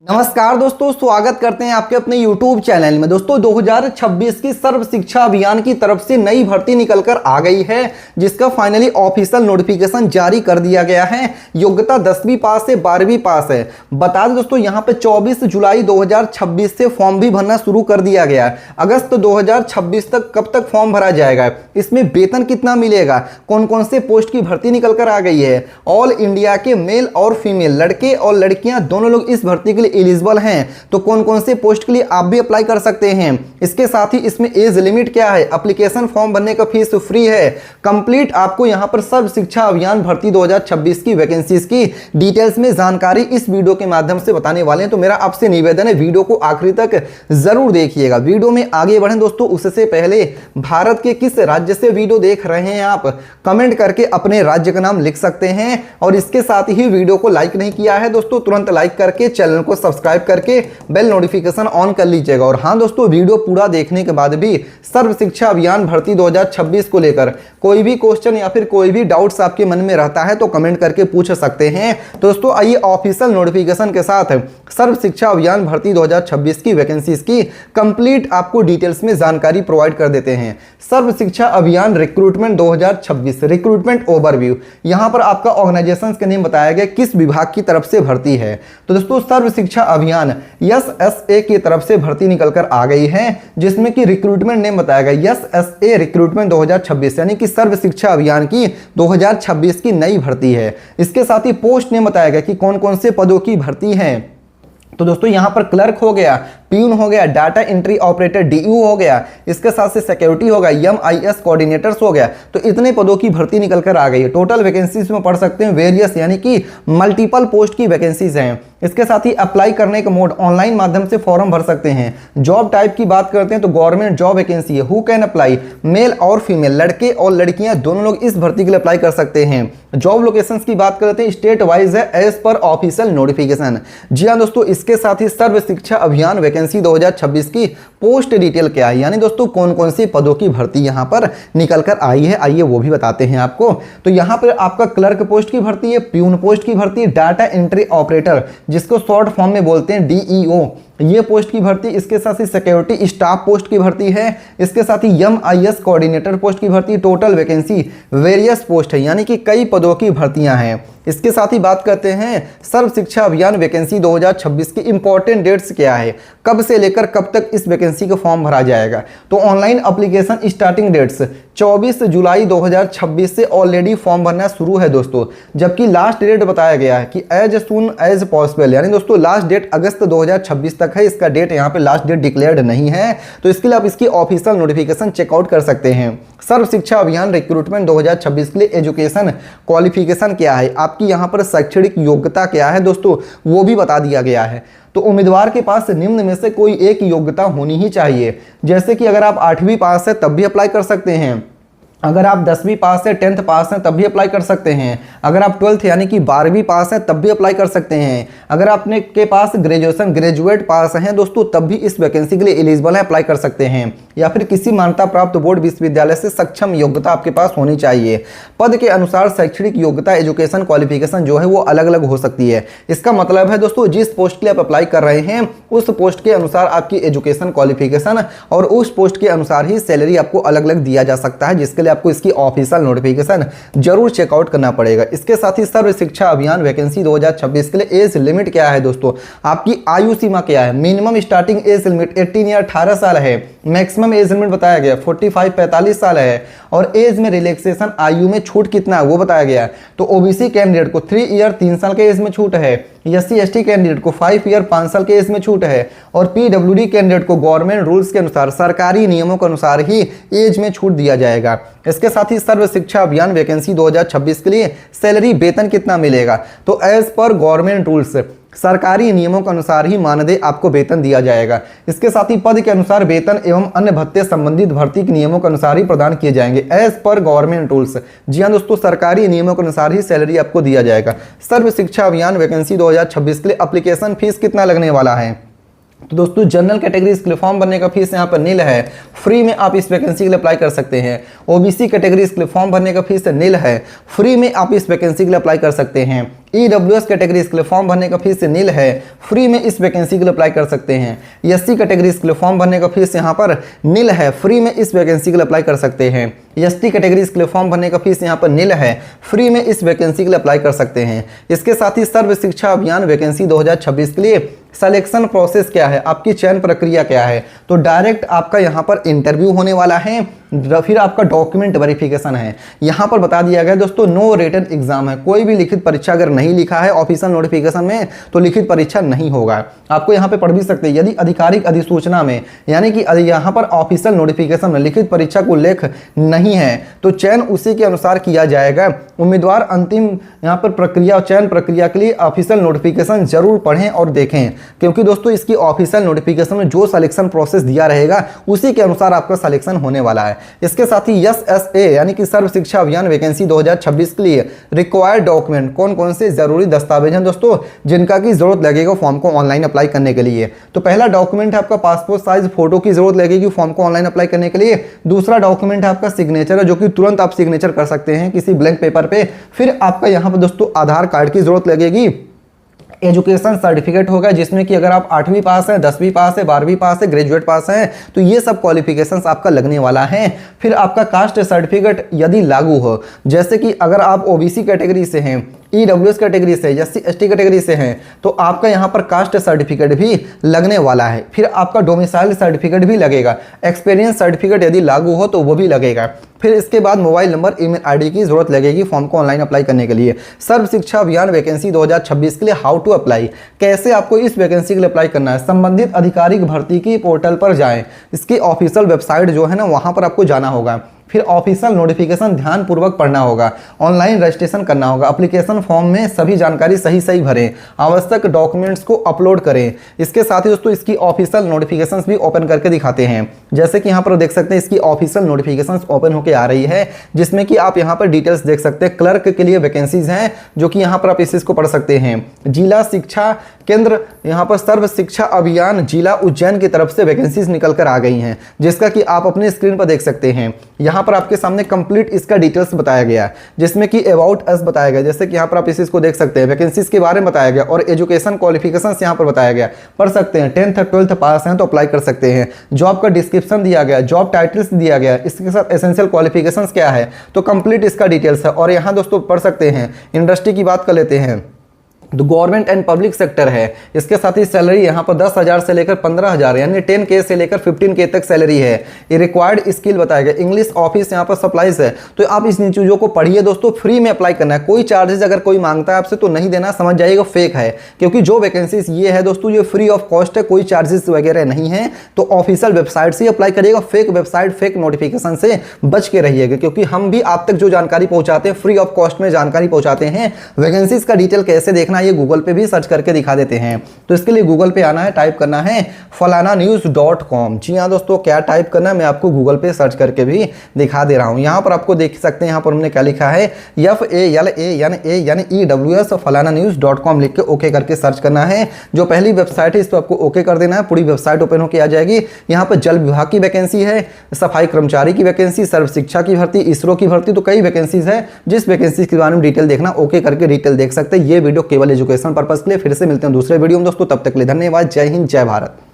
नमस्कार दोस्तों, स्वागत करते हैं आपके अपने YouTube चैनल में। दोस्तों 2026 की सर्व शिक्षा अभियान की तरफ से नई भर्ती निकलकर आ गई है, जिसका फाइनली ऑफिशियल नोटिफिकेशन जारी कर दिया गया है। योग्यता 10वीं पास से 12वीं पास है। बता दें दोस्तों, यहाँ पे 24 जुलाई 2026 से फॉर्म भी भरना शुरू कर दिया गया है। अगस्त 2026 तक कब तक फॉर्म भरा जाएगा, इसमें वेतन कितना मिलेगा, कौन कौन से पोस्ट की भर्ती निकल कर आ गई है। ऑल इंडिया के मेल और फीमेल, लड़के और लड़कियां दोनों लोग इस भर्ती के लिए एलिजिबल हैं। तो कौन कौन से पोस्ट के लिए आप भी अप्लाई कर सकते हैं। इसके साथ ही इसमें एज लिमिट क्या है, एप्लीकेशन फॉर्म भरने का फीस फ्री है। कंप्लीट आपको यहां पर सर्व शिक्षा अभियान भर्ती 2026 की वैकेंसीज की डिटेल्स में जानकारी इस वीडियो के माध्यम से बताने वाले हैं। तो मेरा आपसे निवेदन है, वीडियो को आखिरी तक जरूर देखिएगा। वीडियो में आगे बढ़ें दोस्तों, उससे पहले भारत के किस राज्य से वीडियो देख रहे हैं आप, कमेंट करके अपने राज्य का नाम लिख सकते हैं। और इसके साथ ही वीडियो को लाइक नहीं किया है दोस्तों, तुरंत लाइक करके चैनल को सब्सक्राइब करके बेल नोटिफिकेशन ऑन कर लीजिएगा। और हाँ दोस्तों, वीडियो पूरा देखने के बाद भी सर्व शिक्षा अभियान भर्ती 2026 को लेकर कोई भी क्वेश्चन या फिर कोई भी डाउट्स आपके मन में रहता है तो कमेंट करके पूछ सकते हैं। दोस्तों आइए ऑफिशियल नोटिफिकेशन के साथ सर्व शिक्षा अभियान भर्ती 2026 की वैकेंसीज की कंप्लीट आपको डिटेल्स में जानकारी प्रोवाइड कर देते हैं। सर्व शिक्षा अभियान रिक्रूटमेंट 2026 रिक्रूटमेंट ओवरव्यू, यहां पर आपका ऑर्गेनाइजेशन का नेम बताया गया, किस विभाग की तरफ से भर्ती है। तो दोस्तों सर्व शिक्षा अभियान SSA की तरफ से भर्ती निकलकर आ गई है, जिसमें कि रिक्रूटमेंट नेम बताया गया SSA रिक्रूटमेंट 2026, यानी कि सर्व शिक्षा अभियान की 2026 की नई भर्ती है। इसके साथ ही पोस्ट नेम बताया गया कि कौन कौन से पदों की भर्ती है। तो दोस्तों यहां पर क्लर्क हो गया, प्यून हो गया, डाटा एंट्री ऑपरेटर DU हो गया, इसके साथ से सिक्योरिटी होगा, MIS कोऑर्डिनेटर्स हो गया। तो इतने पदों की भर्ती निकल कर आ गई है। टोटल वैकेंसीज में पढ़ सकते हैं वेरियस, यानी कि मल्टीपल पोस्ट की वैकेंसीज हैं। इसके साथ ही अप्लाई करने का मोड ऑनलाइन माध्यम से फॉर्म भर सकते हैं। जॉब टाइप की बात करते हैं तो गवर्नमेंट जॉब वैकेंसी है। हु कैन अप्लाई, मेल और फीमेल, लड़के और लड़कियां दोनों लोग इस भर्ती के लिए अप्लाई कर सकते हैं। जॉब लोकेशंस की बात करते हैं, स्टेट वाइज है एज पर ऑफिशियल नोटिफिकेशन। जी हाँ दोस्तों, इसके साथ ही सर्व शिक्षा अभियान वैकेंसी 2026 की पोस्ट डिटेल क्या है, यानी दोस्तों कौन कौन सी पदों की भर्ती यहां पर निकल कर आई है, आइए वो भी बताते हैं आपको। तो यहां पर आपका क्लर्क पोस्ट की भर्ती है, प्यून पोस्ट की भर्ती है, डाटा एंट्री ऑपरेटर जिसको शॉर्ट फॉर्म में बोलते हैं DEO, ये पोस्ट की भर्ती। इसके साथ ही सिक्योरिटी स्टाफ पोस्ट की भर्ती है। इसके साथ ही MIS कोऑर्डिनेटर पोस्ट की भर्ती। टोटल वैकेंसी वेरियस पोस्ट है, यानी कि कई पदों की भर्तियां हैं। इसके साथ ही बात करते हैं सर्व शिक्षा अभियान वैकेंसी 2026 की इंपॉर्टेंट डेट्स क्या है, कब से लेकर कब तक इस वैकेंसी का फॉर्म भरा जाएगा। तो ऑनलाइन एप्लीकेशन स्टार्टिंग डेट्स 24 जुलाई 2026 से ऑलरेडी फॉर्म भरना शुरू है दोस्तों, जबकि लास्ट डेट बताया गया है कि एज सून एज पॉसिबल, यानी दोस्तों लास्ट डेट अगस्त 2026 तक है। इसका डेट यहाँ पे लास्ट डेट डिक्लेयर्ड नहीं है, तो इसके लिए आप इसकी ऑफिशियल नोटिफिकेशन चेकआउट कर सकते हैं। सर्व शिक्षा अभियान रिक्रूटमेंट 2026 के लिए एजुकेशन क्वालिफिकेशन क्या है, आपकी यहाँ पर शैक्षणिक योग्यता क्या है दोस्तों, वो भी बता दिया गया है। तो उम्मीदवार के पास निम्न में से कोई एक योग्यता होनी ही चाहिए। जैसे कि अगर आप 8वीं पास है तब भी अप्लाई कर सकते हैं, अगर आप 10वीं पास है, 10th पास है तब भी अप्लाई कर सकते हैं, अगर आप 12th यानी कि 12वीं पास है तब भी अप्लाई कर सकते हैं, अगर आपने के पास ग्रेजुएशन ग्रेजुएट पास हैं दोस्तों तब भी इस वैकेंसी के लिए एलिजिबल है, अप्लाई कर सकते हैं। या फिर किसी मान्यता प्राप्त बोर्ड विश्वविद्यालय से सक्षम योग्यता आपके पास होनी चाहिए। पद के अनुसार शैक्षणिक योग्यता एजुकेशन क्वालिफिकेशन जो है वो अलग अलग हो सकती है। इसका मतलब है दोस्तों, जिस पोस्ट के लिए आप अप्लाई कर रहे हैं उस पोस्ट के अनुसार आपकी एजुकेशन क्वालिफिकेशन और उस पोस्ट के अनुसार ही सैलरी आपको अलग अलग दिया जा सकता है, जिसके आपको इसकी ऑफिशियल नोटिफिकेशन जरूर चेकआउट करना पड़ेगा। इसके साथ ही सर्व शिक्षा अभियान वैकेंसी 2026 के लिए एज लिमिट क्या है दोस्तों, आपकी आयु सीमा क्या है। मिनिमम स्टार्टिंग एज लिमिट 18 या 18 साल है, मैक्सिमम एज लिमिट बताया गया 45 साल है, और एज में रिलैक्सेशन आयु में छूट कितना है वो बताया गया है। तो ओबीसी कैंडिडेट को 3 ईयर 3 साल के एज में छूट है, SC ST कैंडिडेट को 5 ईयर 5 साल के एज में छूट है, और PWD कैंडिडेट को गवर्नमेंट रूल्स के अनुसार सरकारी नियमों के अनुसार ही एज में छूट दिया जाएगा। इसके साथ ही सर्व शिक्षा अभियान वैकेंसी 2026 के लिए सैलरी वेतन कितना मिलेगा, तो एज पर गवर्नमेंट रूल्स सरकारी नियमों के अनुसार ही मानदेय आपको वेतन दिया जाएगा। इसके साथ ही पद के अनुसार वेतन एवं अन्य भत्ते संबंधित भर्ती के नियमों के अनुसार ही प्रदान किए जाएंगे, एज पर गवर्नमेंट रूल्स। जी हाँ दोस्तों, सरकारी नियमों के अनुसार ही सैलरी आपको दिया जाएगा। सर्व शिक्षा अभियान वैकेंसी 2026 के लिए एप्लीकेशन फीस कितना लगने वाला है, तो दोस्तों जनरल कैटेगरीज के लिए फॉर्म भरने का फीस यहाँ पर नील है, फ्री में आप इस वैकेंसी के लिए अप्लाई कर सकते हैं। ओबीसी कैटेगरीज के लिए फॉर्म भरने का फीस नील है, फ्री में आप इस वैकेंसी के लिए अप्लाई कर सकते हैं। ईडब्ल्यूएस कैटेगरीज के लिए फॉर्म भरने का फीस नील है, फ्री में इस वैकेंसी के लिए अप्लाई कर सकते हैं। एससी कैटेगरीज के लिए फॉर्म भरने का फीस यहाँ पर नील है, फ्री में इस वैकेंसी के लिए अप्लाई कर सकते हैं। एसटी कैटेगरीज के लिए फॉर्म भरने का फीस यहाँ पर नील है, फ्री में इस वैकेंसी के लिए अप्लाई कर सकते हैं। इसके साथ ही सर्व शिक्षा अभियान वैकेंसी 2026 के लिए सिलेक्शन प्रोसेस क्या है, आपकी चयन प्रक्रिया क्या है, तो डायरेक्ट आपका यहाँ पर इंटरव्यू होने वाला है, फिर आपका डॉक्यूमेंट वेरिफिकेशन है। यहाँ पर बता दिया गया दोस्तों नो रिटन एग्जाम है, कोई भी लिखित परीक्षा अगर नहीं लिखा है ऑफिशियल नोटिफिकेशन में तो लिखित परीक्षा नहीं होगा। आपको यहाँ पे पढ़ भी सकते हैं, यदि आधिकारिक अधिसूचना में यानी कि यहाँ पर ऑफिशियल नोटिफिकेशन में लिखित परीक्षा को उल्लेख नहीं है तो चयन उसी के अनुसार किया जाएगा। उम्मीदवार अंतिम यहाँ पर प्रक्रिया चयन प्रक्रिया के लिए ऑफिशियल नोटिफिकेशन जरूर पढ़ें और देखें, क्योंकि दोस्तों इसकी ऑफिशियल नोटिफिकेशन में जो सिलेक्शन प्रोसेस दिया रहेगा उसी के अनुसार आपका सिलेक्शन होने वाला है। इसके साथ ही एसएसए यानी कि सर्व शिक्षा अभियान वैकेंसी 2026 के लिए रिक्वायर्ड डॉक्यूमेंट कौन कौन से जरूरी दस्तावेज हैं दोस्तों जिनका की जरूरत लगेगा फॉर्म को ऑनलाइन अप्लाई करने के लिए। तो पहला डॉक्यूमेंट है आपका पासपोर्ट साइज फोटो की जरूरत लगेगी फॉर्म को ऑनलाइन अप्लाई करने के लिए। दूसरा डॉक्यूमेंट है आपका सिग्नेचर है, जो कि तुरंत आप सिग्नेचर कर सकते हैं किसी ब्लैंक पेपर पे। फिर आपका यहाँ पर दोस्तों आधार कार्ड की जरूरत लगेगी। एजुकेशन सर्टिफिकेट होगा जिसमें कि अगर आप 8वीं पास है, 10वीं पास है, 12वीं पास है, ग्रेजुएट पास है तो ये सब क्वालिफिकेशंस आपका लगने वाला है। फिर आपका कास्ट सर्टिफिकेट यदि लागू हो, जैसे कि अगर आप ओबीसी कैटेगरी से हैं, ईडब्ल्यूएस कैटेगरी से, एससी एसटी कैटेगरी से हैं तो आपका यहाँ पर कास्ट सर्टिफिकेट भी लगने वाला है। फिर आपका डोमिसाइल सर्टिफिकेट भी लगेगा, एक्सपीरियंस सर्टिफिकेट यदि लागू हो तो वो भी लगेगा। फिर इसके बाद मोबाइल नंबर ईमेल आईडी की जरूरत लगेगी फॉर्म को ऑनलाइन अप्लाई करने के लिए। सर्व शिक्षा अभियान वैकेंसी 2026 के लिए हाउ टू अप्लाई, कैसे आपको इस वैकेंसी के लिए अप्लाई करना है। संबंधित आधिकारिक भर्ती की पोर्टल पर जाएं, इसकी ऑफिशियल वेबसाइट जो है ना वहां पर आपको जाना होगा। फिर ऑफिशियल नोटिफिकेशन ध्यानपूर्वक पढ़ना होगा, ऑनलाइन रजिस्ट्रेशन करना होगा, एप्लीकेशन फॉर्म में सभी जानकारी सही सही भरें, आवश्यक डॉक्यूमेंट्स को अपलोड करें। इसके साथ ही दोस्तों इसकी ऑफिशियल नोटिफिकेशंस भी ओपन करके दिखाते हैं, जैसे कि यहाँ पर देख सकते हैं इसकी ऑफिशियल नोटिफिकेशंस ओपन होकर आ रही है, जिसमें कि आप यहाँ पर डिटेल्स देख सकते हैं। क्लर्क के लिए वैकेंसीज हैं जो कि यहाँ पर आप इस को पढ़ सकते हैं। जिला शिक्षा केंद्र यहाँ पर सर्व शिक्षा अभियान जिला उज्जैन की तरफ से वैकेंसीज निकल कर आ गई हैं, जिसका कि आप अपने स्क्रीन पर देख सकते हैं। यहाँ पर आपके सामने कंप्लीट इसका डिटेल्स बताया गया है, जिसमें कि अबाउट अस बताया गया, जैसे कि यहाँ पर आप इस को देख सकते हैं, वैकेंसीज के बारे में बताया गया और एजुकेशन क्वालिफिकेशंस यहाँ पर बताया गया, पढ़ सकते हैं। 10th 12th पास हैं तो अप्लाई कर सकते हैं। जॉब का डिस्क्रिप्शन दिया गया, जॉब टाइटल्स दिया गया, इसके साथ एसेंशियल क्वालिफिकेशंस क्या है तो कंप्लीट इसका डिटेल्स है। और यहाँ दोस्तों पढ़ सकते हैं। इंडस्ट्री की बात कर लेते हैं तो गवर्नमेंट एंड पब्लिक सेक्टर है। इसके साथ ही सैलरी यहाँ पर 10,000 से लेकर 15,000 यानी 10K से लेकर 15K तक सैलरी है। ये रिक्वायर्ड स्किल बताया गया, इंग्लिश ऑफिस यहाँ पर सप्लाईज है। तो आप इस चीज़ों को पढ़िए दोस्तों, फ्री में अप्लाई करना है, कोई चार्जेस अगर कोई मांगता है आपसे तो नहीं देना, समझ जाइएगा फेक है। क्योंकि जो वैकेंसीज ये है दोस्तों ये फ्री ऑफ कॉस्ट है, कोई चार्जेस वगैरह नहीं है। तो ऑफिशियल वेबसाइट से अप्लाई करिएगा, फेक वेबसाइट फेक नोटिफिकेशन से बच के रहिएगा, क्योंकि हम भी आप तक जो जानकारी पहुंचाते हैं फ्री ऑफ कॉस्ट में जानकारी पहुंचाते हैं। वैकेंसीज का डिटेल कैसे देखना ये गूगल पे भी सर्च करके दिखा देते हैं। तो इसके लिए गूगल पे आना है, टाइप करना है falananews.com। जी हाँ दोस्तों, क्या टाइप करना है मैं आपको गूगल पे सर्च करके भी दिखा दे रहा हूँ। यहाँ पर आपको देख सकते हैं, यहाँ पर हमने क्या लिखा है FALANAEWS falananews.com लिख के ओके करके सर्च करना है। जो पहली वेबसाइट है इस पर आपको ओके कर देना है, पूरी वेबसाइट ओपन होकर आ जाएगी। यहाँ पर जल विभाग की वैकेंसी है, सफाई कर्मचारी की वैकेंसी, सर्व शिक्षा की भर्ती, इसरो की भर्ती, तो कई वैकेंसीज है। जिस वैकेंसी के बारे में डिटेल देखना ओके करके डिटेल देख सकते हैं। ये वीडियो केवल एजुकेशन पर्पस के लिए। फिर से मिलते हैं दूसरे वीडियो में दोस्तों, तब तक के लिए धन्यवाद। जय हिंद, जय भारत।